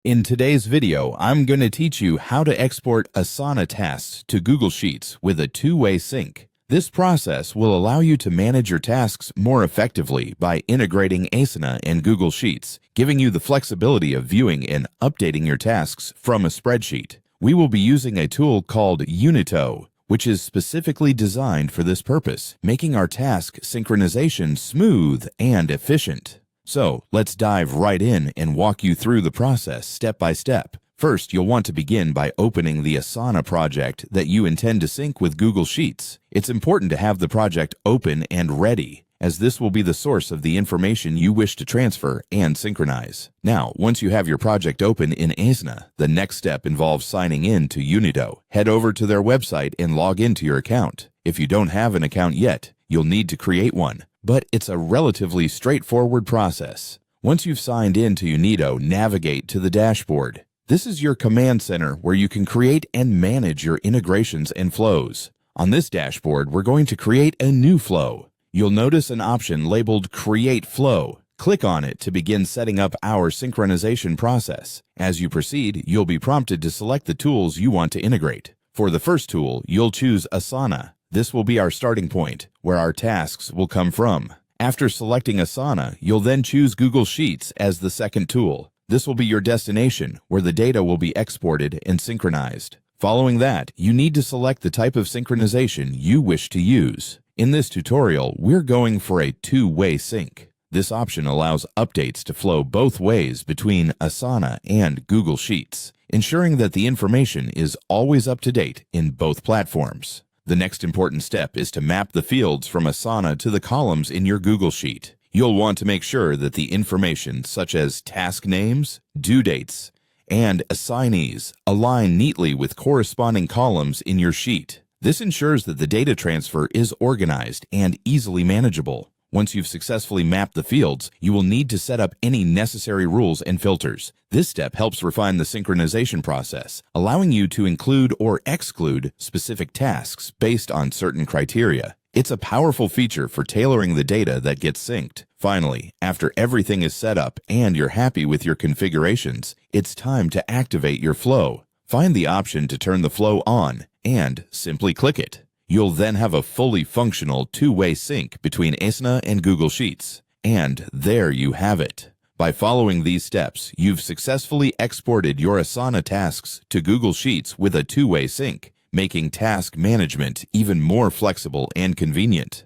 In today's video, I'm going to teach you how to export Asana tasks to Google Sheets with a two-way sync. This process will allow you to manage your tasks more effectively by integrating Asana and Google Sheets, giving you the flexibility of viewing and updating your tasks from a spreadsheet. We will be using a tool called Unito, which is specifically designed for this purpose, making our task synchronization smooth and efficient. So let's dive right in and walk you through the process step by step. First, you'll want to begin by opening the Asana project that you intend to sync with Google Sheets. It's important to have the project open and ready, as this will be the source of the information you wish to transfer and synchronize. Now, once you have your project open in Asana, the next step involves signing in to Unito. Head over to their website and log into your account. If you don't have an account yet, you'll need to create one. But it's a relatively straightforward process. Once you've signed in to Unito, navigate to the dashboard. This is your command center where you can create and manage your integrations and flows. On this dashboard, we're going to create a new flow. You'll notice an option labeled Create Flow. Click on it to begin setting up our synchronization process. As you proceed, you'll be prompted to select the tools you want to integrate. For the first tool, you'll choose Asana. This will be our starting point, where our tasks will come from. After selecting Asana, you'll then choose Google Sheets as the second tool. This will be your destination, where the data will be exported and synchronized. Following that, you need to select the type of synchronization you wish to use. In this tutorial, we're going for a two-way sync. This option allows updates to flow both ways between Asana and Google Sheets, ensuring that the information is always up to date in both platforms. The next important step is to map the fields from Asana to the columns in your Google Sheet. You'll want to make sure that the information such as task names, due dates, and assignees align neatly with corresponding columns in your sheet. This ensures that the data transfer is organized and easily manageable. Once you've successfully mapped the fields, you will need to set up any necessary rules and filters. This step helps refine the synchronization process, allowing you to include or exclude specific tasks based on certain criteria. It's a powerful feature for tailoring the data that gets synced. Finally, after everything is set up and you're happy with your configurations, it's time to activate your flow. Find the option to turn the flow on and simply click it. You'll then have a fully functional two-way sync between Asana and Google Sheets. And there you have it. By following these steps, you've successfully exported your Asana tasks to Google Sheets with a two-way sync, making task management even more flexible and convenient.